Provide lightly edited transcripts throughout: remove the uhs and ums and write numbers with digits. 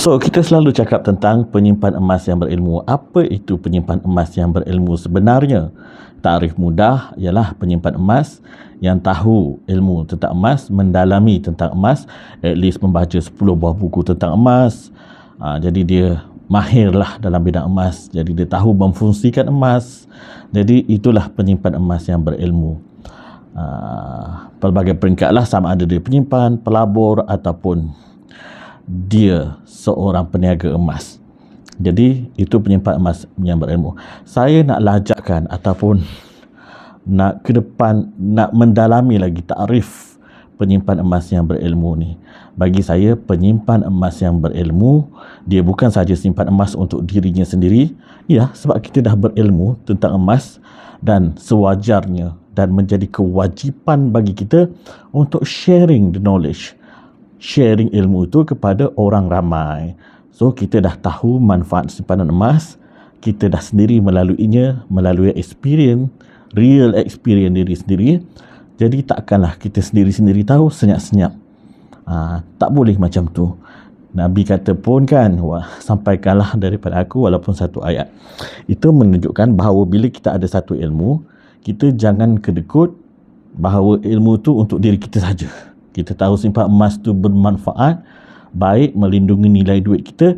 So, kita selalu cakap tentang penyimpan emas yang berilmu. Apa itu penyimpan emas yang berilmu sebenarnya? Takrif mudah ialah penyimpan emas yang tahu ilmu tentang emas, mendalami tentang emas, at least membaca 10 buah buku tentang emas. Jadi dia mahirlah dalam bidang emas. Jadi dia tahu memfungsikan emas. Jadi itulah penyimpan emas yang berilmu. Pelbagai peringkat lah, sama ada dia penyimpan, pelabur ataupun dia seorang peniaga emas. Jadi itu penyimpan emas yang berilmu. Saya nak lajakkan ataupun nak ke depan, nak mendalami lagi takrif penyimpan emas yang berilmu ni. Bagi saya, penyimpan emas yang berilmu, dia bukan sahaja simpan emas untuk dirinya sendiri. Ya, sebab kita dah berilmu tentang emas dan sewajarnya dan menjadi kewajipan bagi kita untuk sharing the knowledge, sharing ilmu itu kepada orang ramai. So, kita dah tahu manfaat simpanan emas, kita dah sendiri melaluinya, melalui experience, real experience diri sendiri. Jadi takkanlah kita sendiri-sendiri tahu senyap-senyap. Tak boleh macam tu. Nabi kata pun kan, sampaikanlah daripada aku walaupun satu ayat. Itu menunjukkan bahawa bila kita ada satu ilmu, kita jangan kedekut bahawa ilmu tu untuk diri kita saja. Kita tahu simpan emas tu bermanfaat, baik, melindungi nilai duit kita,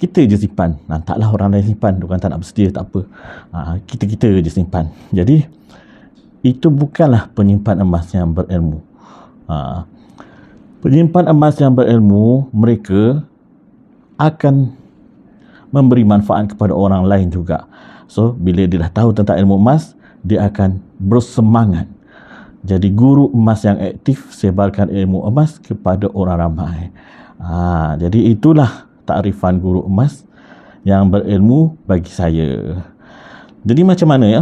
kita je simpan. Taklah orang lain simpan, orang tak nak bersedia, tak apa. Kita je simpan. Jadi itu bukanlah penyimpan emas yang berilmu. Penyimpan emas yang berilmu, mereka akan memberi manfaat kepada orang lain juga. So, bila dia dah tahu tentang ilmu emas, dia akan bersemangat. Jadi guru emas yang aktif, sebarkan ilmu emas kepada orang ramai. Jadi itulah takrifan guru emas yang berilmu bagi saya. Jadi macam mana ya?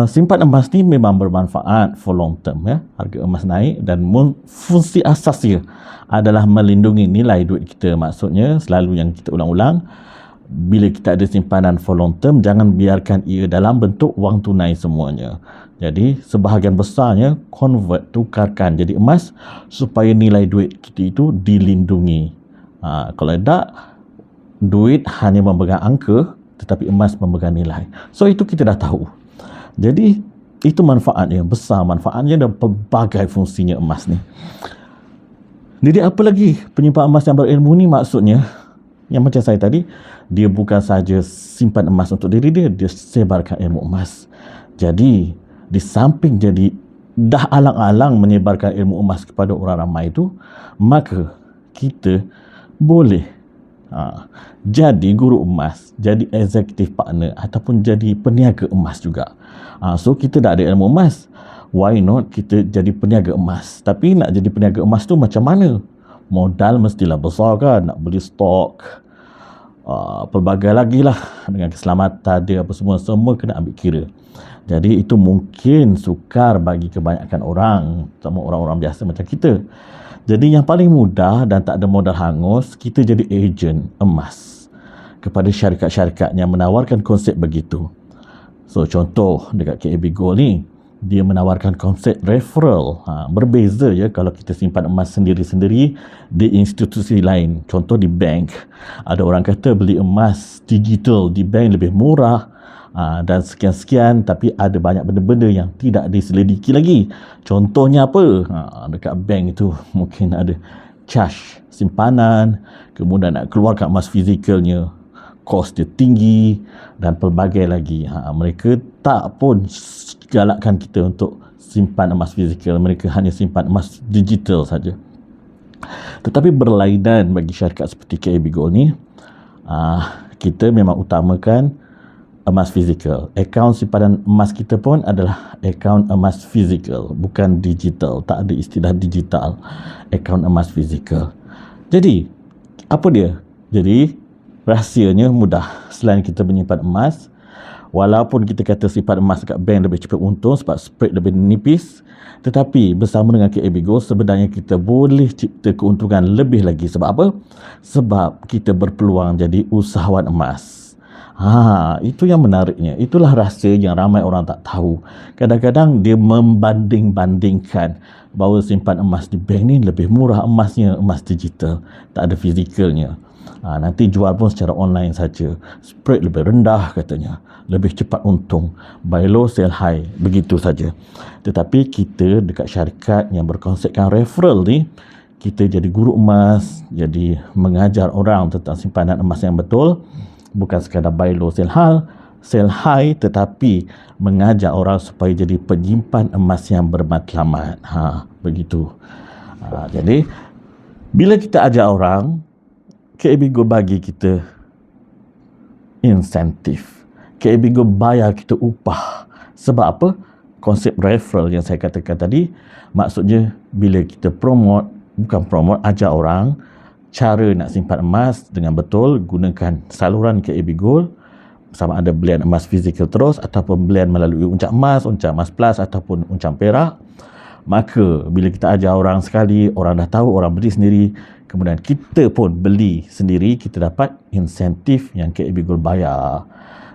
Simpan emas ni memang bermanfaat for long term ya. Harga emas naik dan fungsi asasnya adalah melindungi nilai duit kita. Maksudnya selalu yang kita ulang-ulang, bila kita ada simpanan for long term, jangan biarkan ia dalam bentuk wang tunai semuanya. Jadi sebahagian besarnya convert, tukarkan jadi emas supaya nilai duit kita itu dilindungi. Kalau tak, duit hanya memegang angka tetapi emas memegang nilai. So itu kita dah tahu. Jadi itu manfaatnya, besar manfaatnya dan pelbagai fungsinya emas ni. Jadi apa lagi penyimpan emas yang berilmu ni? Maksudnya yang macam saya tadi, dia bukan saja simpan emas untuk diri dia, dia sebarkan ilmu emas. Jadi di samping jadi dah alang-alang menyebarkan ilmu emas kepada orang ramai itu, maka kita boleh jadi guru emas, jadi executive partner ataupun jadi peniaga emas juga. So kita dah ada ilmu emas, why not kita jadi peniaga emas? Tapi nak jadi peniaga emas tu macam mana? Modal mestilah besar kan, nak beli stok, pelbagai lagi lah, dengan keselamatan dia apa semua kena ambil kira. Jadi itu mungkin sukar bagi kebanyakan orang, terutama orang-orang biasa macam kita. Jadi yang paling mudah dan tak ada modal hangus, kita jadi ejen emas kepada syarikat-syarikat yang menawarkan konsep begitu. So contoh dekat KAB Gold ni, dia menawarkan konsep referral. Berbeza je kalau kita simpan emas sendiri-sendiri di institusi lain. Contoh di bank, ada orang kata beli emas digital di bank lebih murah, dan sekian-sekian, tapi ada banyak benda-benda yang tidak diselidiki lagi. Contohnya apa? Dekat bank itu mungkin ada charge simpanan, kemudian nak keluarkan emas fizikalnya, kos dia tinggi dan pelbagai lagi. Mereka tak pun galakkan kita untuk simpan emas fizikal, mereka hanya simpan emas digital saja. Tetapi berlainan bagi syarikat seperti KAB Gold ni, kita memang utamakan emas fizikal. Akaun simpanan emas kita pun adalah akaun emas fizikal, bukan digital. Tak ada istilah digital, akaun emas fizikal. Jadi apa dia? Jadi rahsianya mudah. Selain kita menyimpan emas, walaupun kita kata simpan emas dekat bank lebih cepat untung sebab spread lebih nipis, tetapi bersama dengan KAB Gold sebenarnya kita boleh cipta keuntungan lebih lagi. Sebab apa? Sebab kita berpeluang jadi usahawan emas. Itu yang menariknya. Itulah rahsia yang ramai orang tak tahu. Kadang-kadang dia membanding-bandingkan bahawa simpan emas di bank ni lebih murah emasnya, emas digital. Tak ada fizikalnya. Nanti jual pun secara online saja. Spread lebih rendah katanya. Lebih cepat untung. Buy low, sell high. Begitu saja. Tetapi kita dekat syarikat yang berkonsepkan referral ni, kita jadi guru emas, jadi mengajar orang tentang simpanan emas yang betul. Bukan sekadar buy low, sell high, tetapi mengajar orang supaya jadi penyimpan emas yang bermatlamat. Begitu. Jadi, bila kita ajar orang, KAB Gold bagi kita insentif. KAB Gold bayar kita upah. Sebab apa? Konsep referral yang saya katakan tadi, maksudnya bila kita bukan promote, ajar orang cara nak simpan emas dengan betul, gunakan saluran KAB Gold, sama ada belian emas fizikal terus ataupun belian melalui Uncak Emas Plus ataupun Uncak Perak. Maka bila kita ajar orang sekali, orang dah tahu, orang beli sendiri, kemudian kita pun beli sendiri, kita dapat insentif yang KAB Gold bayar.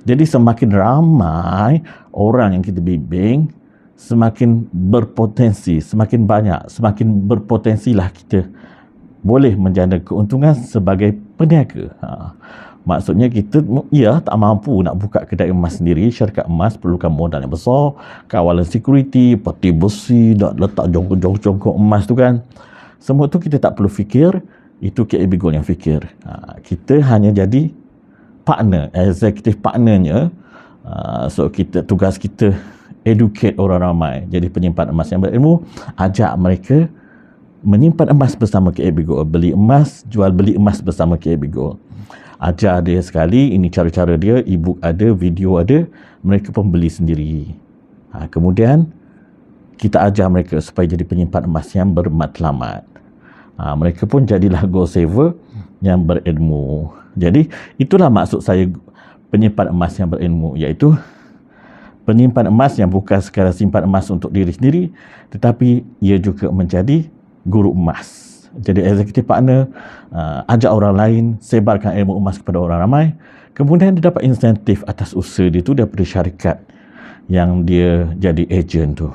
Jadi semakin ramai orang yang kita bimbing, semakin berpotensi, semakin banyak, semakin berpotensilah kita boleh menjana keuntungan sebagai peniaga. Maksudnya kita tak mampu nak buka kedai emas sendiri. Syarikat emas perlukan modal yang besar, kawalan security, peti besi, nak letak jongkok emas tu kan. Semua tu kita tak perlu fikir, itu KAB Gold yang fikir. Kita hanya jadi partner, executive partnernya. So tugas kita educate orang ramai jadi penyimpan emas yang berilmu, ajak mereka menyimpan emas bersama KAB Gold, beli emas, jual beli emas bersama KAB Gold. Ajar dia sekali, ini cara-cara dia, e-book ada, video ada, mereka pun beli sendiri. Kemudian kita ajar mereka supaya jadi penyimpan emas yang bermatlamat. Mereka pun jadilah gold saver yang berilmu. Jadi itulah maksud saya penyimpan emas yang berilmu, iaitu penyimpan emas yang bukan sekadar simpan emas untuk diri sendiri, tetapi ia juga menjadi guru emas. Jadi executive partner, ajak orang lain, sebarkan ilmu emas kepada orang ramai. Kemudian dia dapat insentif atas usaha dia tu daripada syarikat yang dia jadi ejen tu.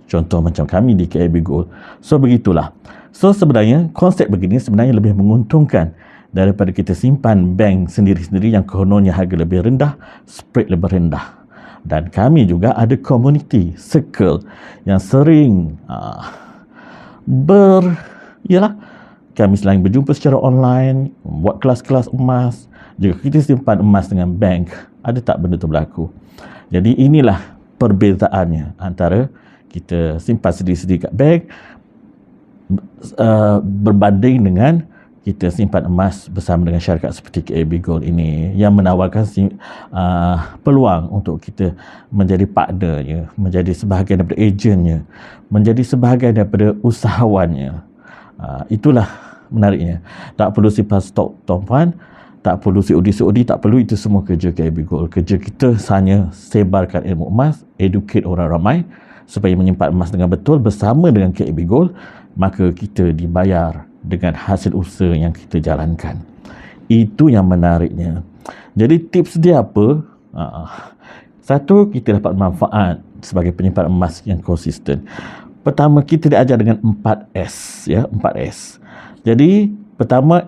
Contoh macam kami di KAB Gold. So begitulah. So sebenarnya konsep begini sebenarnya lebih menguntungkan daripada kita simpan bank sendiri-sendiri yang kononnya harga lebih rendah, spread lebih rendah. Dan kami juga ada community, circle yang sering kami selain berjumpa secara online, buat kelas-kelas emas. Jika kita simpan emas dengan bank, ada tak benda tu berlaku? Jadi inilah perbezaannya antara kita simpan sendiri-sendiri kat bank berbanding dengan kita simpan emas bersama dengan syarikat seperti KAB Gold ini yang menawarkan peluang untuk kita menjadi partnernya, menjadi sebahagian daripada ejennya, menjadi sebahagian daripada usahawannya. Itulah menariknya. Tak perlu simpan stok tuan-puan, tak perlu COD, tak perlu, itu semua kerja KAB Gold. Kerja kita hanya sebarkan ilmu emas, educate orang ramai supaya menyimpan emas dengan betul bersama dengan KAB Gold, maka kita dibayar dengan hasil usaha yang kita jalankan. Itu yang menariknya. Jadi tips dia apa? Satu, kita dapat manfaat sebagai penyimpan emas yang konsisten. Pertama, kita diajar dengan 4S, 4S. Jadi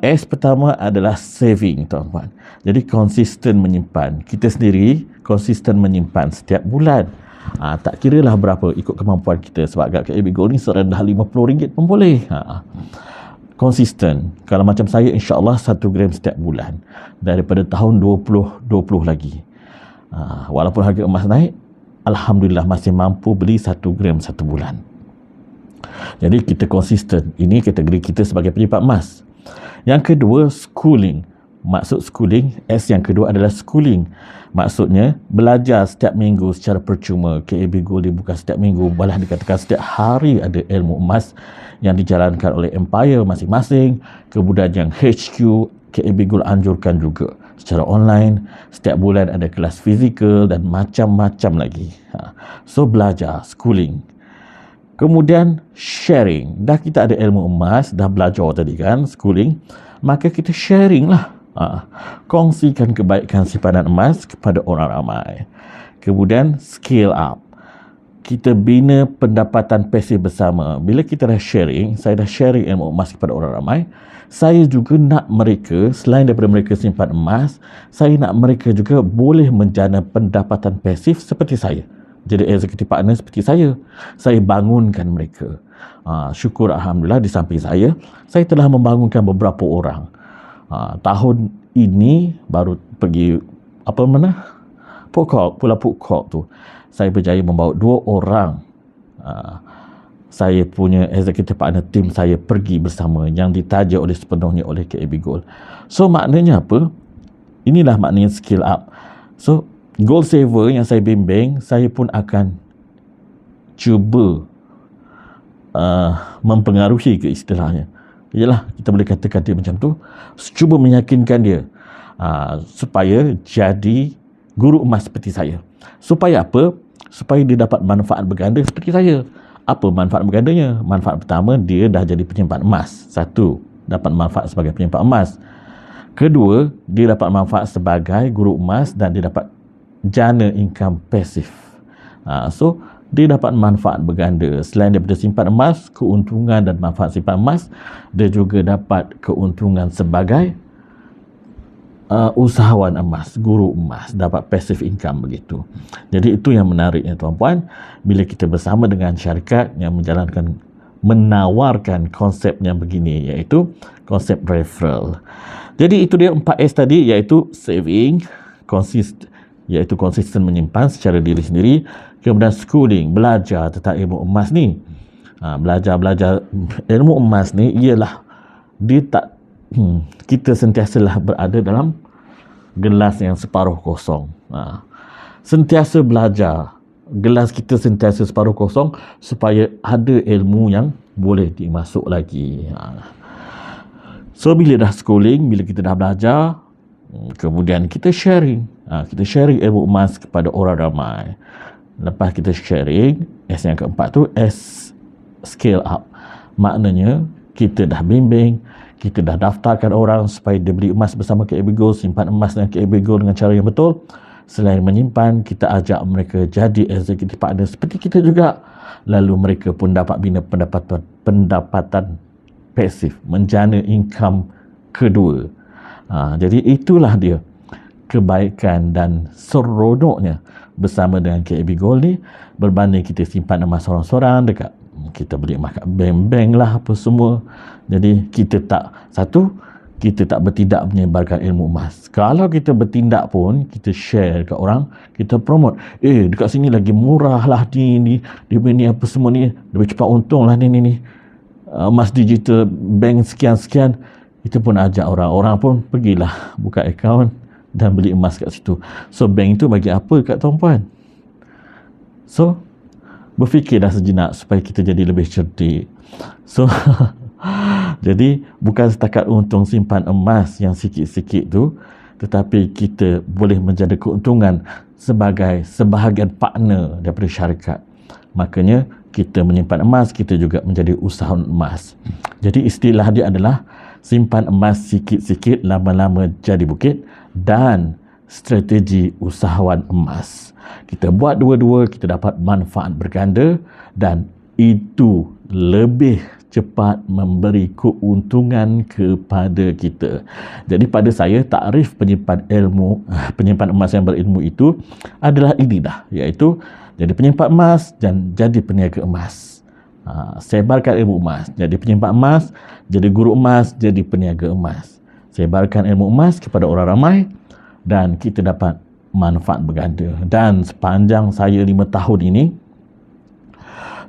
S pertama adalah saving, tuan-tuan. Jadi konsisten menyimpan. Kita sendiri konsisten menyimpan setiap bulan. Tak kira lah berapa ikut kemampuan kita, sebab agak KAB Gold ni serendah RM50 pun boleh. Konsisten. Kalau macam saya, insya-Allah 1 gram setiap bulan daripada tahun 2020 lagi. Walaupun harga emas naik, alhamdulillah masih mampu beli 1 gram 1 bulan. Jadi kita konsisten. Ini kategori kita sebagai penyimpan emas. Yang kedua, schooling. Maksud schooling, S yang kedua adalah schooling. Maksudnya belajar setiap minggu secara percuma. KAB Gold dia bukan setiap minggu, malah dikatakan setiap hari ada ilmu emas yang dijalankan oleh empire masing-masing. Kemudian yang HQ KAB Gold anjurkan juga secara online. Setiap bulan ada kelas fizikal dan macam-macam lagi. So belajar, schooling. Kemudian sharing. Dah kita ada ilmu emas, dah belajar tadi kan, schooling, maka kita sharing lah. Kongsikan kebaikan simpanan emas kepada orang ramai. Kemudian scale up. Kita bina pendapatan pasif bersama. Bila kita dah sharing, saya dah sharing ilmu emas kepada orang ramai, saya juga nak mereka, selain daripada mereka simpan emas, saya nak mereka juga boleh menjana pendapatan pasif seperti saya. Jadi executive partner seperti saya bangunkan mereka. Syukur Alhamdulillah di samping saya telah membangunkan beberapa orang. Tahun ini baru pergi Pulau Pukok tu, saya berjaya membawa 2 orang saya punya executive partner tim saya pergi bersama, yang ditaja sepenuhnya oleh KAB Gold. So maknanya apa? Inilah maknanya skill up. So gold saver yang saya bimbing, saya pun akan cuba mempengaruhi ke istilahnya. Yalah, kita boleh katakan dia macam tu, cuba meyakinkan dia supaya jadi guru emas seperti saya. Supaya apa? Supaya dia dapat manfaat berganda seperti saya. Apa manfaat bergandanya? Manfaat pertama, dia dah jadi penyimpan emas. 1, dapat manfaat sebagai penyimpan emas. Kedua, dia dapat manfaat sebagai guru emas dan dia dapat jana income pasif. So dia dapat manfaat berganda. Selain daripada simpan emas, keuntungan dan manfaat simpan emas, dia juga dapat keuntungan sebagai usahawan emas, guru emas, dapat passive income begitu. Jadi itu yang menariknya tuan-puan, bila kita bersama dengan syarikat yang menawarkan konsep yang begini, iaitu konsep referral. Jadi itu dia 4S tadi, iaitu saving, konsisten menyimpan secara diri sendiri. Kemudian schooling, belajar tentang ilmu emas ni. Belajar ilmu emas ni ialah dia tak kita sentiasalah berada dalam gelas yang separuh kosong. Sentiasa belajar, gelas kita sentiasa separuh kosong supaya ada ilmu yang boleh dimasuk lagi. So bila dah schooling, bila kita dah belajar, kemudian kita sharing. Kita sharing ilmu emas kepada orang ramai. Lepas kita sharing, S yang keempat tu S scale up. Maknanya kita dah bimbing, kita dah daftarkan orang supaya dia beli emas bersama KAB Gold, simpan emas dengan KAB Gold dengan cara yang betul. Selain menyimpan, kita ajak mereka jadi executive partner seperti kita juga. Lalu mereka pun dapat bina pendapatan pasif, menjana income kedua. Jadi itulah dia kebaikan dan seronoknya bersama dengan KAB Gold ni, berbanding kita simpan emas seorang-seorang dekat kita beli emas kat bank-bank lah apa semua. Jadi kita tak bertindak menyebarkan ilmu emas. Kalau kita bertindak pun, kita share kat orang, kita promote, dekat sini lagi murah lah ni dia punya ni apa semua ni, lebih cepat untung lah ni emas digital bank sekian-sekian. Kita pun ajak orang pun pergilah buka akaun dan beli emas kat situ. So bank itu bagi apa kat tuan-puan? So berfikirlah sejenak supaya kita jadi lebih cerdik. So jadi bukan setakat untung simpan emas yang sikit-sikit tu, tetapi kita boleh menjadi keuntungan sebagai sebahagian partner daripada syarikat. Makanya kita menyimpan emas, kita juga menjadi usahawan emas. Jadi istilah dia adalah simpan emas sikit-sikit, lama-lama jadi bukit, dan strategi usahawan emas. Kita buat dua-dua, kita dapat manfaat berganda, dan itu lebih cepat memberi keuntungan kepada kita. Jadi pada saya, takrif penyimpan emas yang berilmu itu adalah ini dah, iaitu jadi penyimpan emas dan jadi peniaga emas. Sebarkan ilmu emas, jadi penyimpan emas, jadi guru emas, jadi peniaga emas. Sebarkan ilmu emas kepada orang ramai dan kita dapat manfaat berganda. Dan sepanjang saya 5 tahun ini,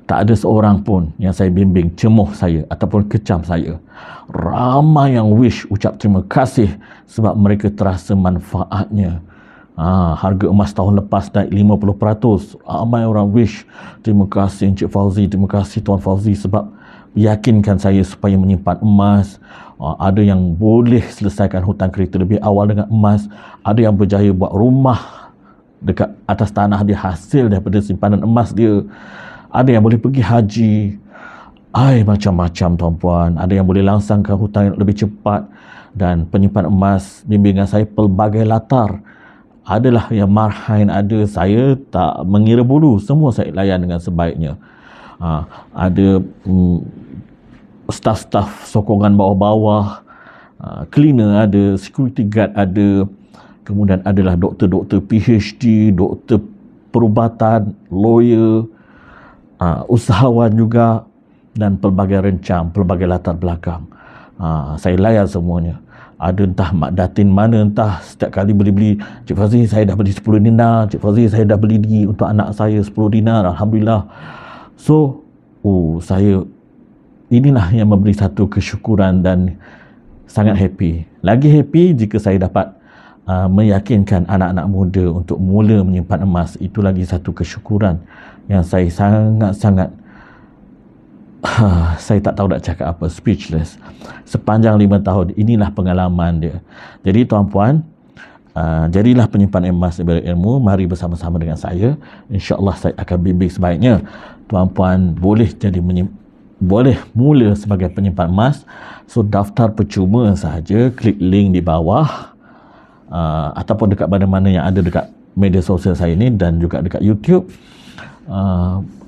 tak ada seorang pun yang saya bimbing cemuh saya ataupun kecam saya. Ramai yang ucap terima kasih sebab mereka terasa manfaatnya. Harga emas tahun lepas naik 50%. Ramai orang terima kasih Encik Fauzi, terima kasih Tuan Fauzi sebab yakinkan saya supaya menyimpan emas. Ada yang boleh selesaikan hutang kereta lebih awal dengan emas. Ada yang berjaya buat rumah dekat atas tanah dia hasil daripada simpanan emas dia. Ada yang boleh pergi haji. Macam-macam tuan-puan. Ada yang boleh langsangkan hutang lebih cepat, dan penyimpan emas bimbingan saya pelbagai latar. Adalah yang marhain ada, saya tak mengira bulu, semua saya layan dengan sebaiknya. Ada staf-staf sokongan bawah-bawah, cleaner ada, security guard ada, kemudian adalah doktor-doktor PhD, doktor perubatan, lawyer, usahawan juga, dan pelbagai rencang, pelbagai latar belakang. Saya layan semuanya. Ada entah Mak Datin mana, entah setiap kali beli-beli, Cik Fazli saya dah beli 10 dinar, Cik Fazli saya dah beli ni untuk anak saya 10 dinar, Alhamdulillah. So, saya inilah yang memberi satu kesyukuran dan sangat happy. Lagi happy jika saya dapat meyakinkan anak-anak muda untuk mula menyimpan emas. Itu lagi satu kesyukuran yang saya sangat-sangat saya tak tahu nak cakap apa, speechless. Sepanjang 5 tahun inilah pengalaman dia. Jadi tuan-puan, jadilah penyimpan emas berilmu. Mari bersama-sama dengan saya, insya-Allah saya akan bimbing sebaiknya. Tuan-puan boleh boleh mula sebagai penyimpan emas. So daftar percuma sahaja, klik link di bawah, ataupun dekat mana-mana yang ada dekat media sosial saya ni, dan juga dekat YouTube.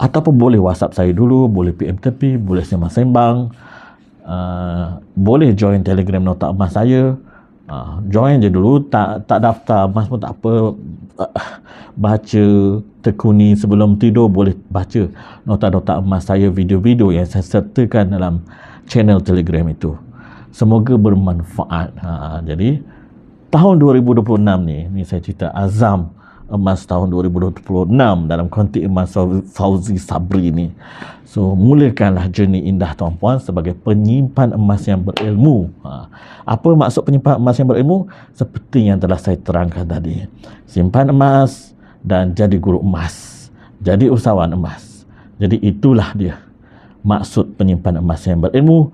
Ataupun boleh WhatsApp saya dulu, boleh PM tepi, boleh sembang-sembang, boleh join Telegram Nota Emas saya. Join je dulu, tak daftar emas pun tak apa. Baca, tekuni sebelum tidur, boleh baca nota-nota emas saya, video-video yang saya sertakan dalam channel Telegram itu. Semoga bermanfaat. Jadi tahun 2026 ni saya cerita azam emas tahun 2026 dalam konteks emas Fauzi Sabri ni. So mulakanlah journey indah tuan-puan sebagai penyimpan emas yang berilmu. Apa maksud penyimpan emas yang berilmu? Seperti yang telah saya terangkan tadi. Simpan emas dan jadi guru emas, jadi usahawan emas. Jadi itulah dia maksud penyimpan emas yang berilmu.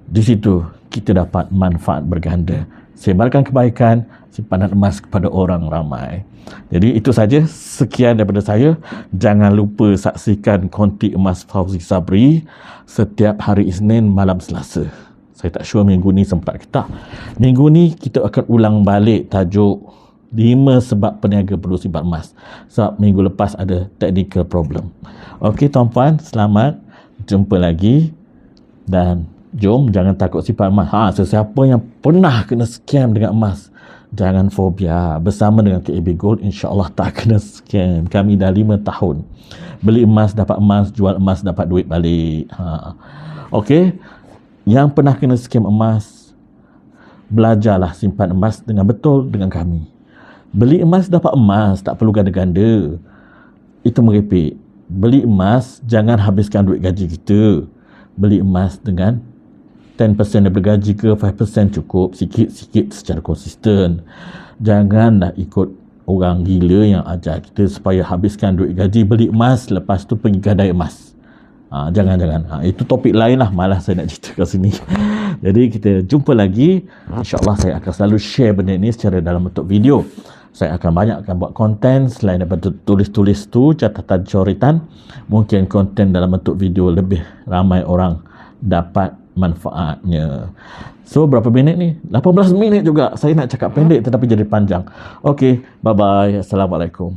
Di situ kita dapat manfaat berganda. Sebarkan kebaikan, simpanan emas kepada orang ramai. Jadi itu saja, sekian daripada saya. Jangan lupa saksikan konti emas Fauzi Sabri setiap hari Isnin malam Selasa. Saya tak sure minggu ni sempat ke tak. Minggu ni kita akan ulang balik tajuk 5 sebab peniaga perlu simpan emas. Sebab minggu lepas ada technical problem. Okey tuan-puan, selamat jumpa lagi. Dan jom jangan takut simpan emas. Sesiapa yang pernah kena scam dengan emas, jangan fobia. Bersama dengan KAB Gold, insya-Allah tak kena scam. Kami dah 5 tahun. Beli emas dapat emas, jual emas dapat duit balik. Okey. Yang pernah kena scam emas, belajarlah simpan emas dengan betul dengan kami. Beli emas dapat emas, tak perlu ganda-ganda. Itu merepek. Beli emas, jangan habiskan duit gaji kita. Beli emas dengan 10% daripada gaji ke 5% cukup, sikit-sikit secara konsisten. Janganlah ikut orang gila yang ajar kita supaya habiskan duit gaji beli emas, lepas tu pergi gadai emas. Jangan. Itu topik lain lah, malas saya nak cerita kat sini. Jadi kita jumpa lagi. InsyaAllah saya akan selalu share benda ni secara dalam bentuk video. Saya akan banyakkan buat konten selain daripada tulis-tulis tu, catatan coretan. Mungkin konten dalam bentuk video lebih ramai orang dapat manfaatnya. So berapa minit ni? 18 minit juga. Saya nak cakap pendek tetapi jadi panjang. Okey, bye bye. Assalamualaikum.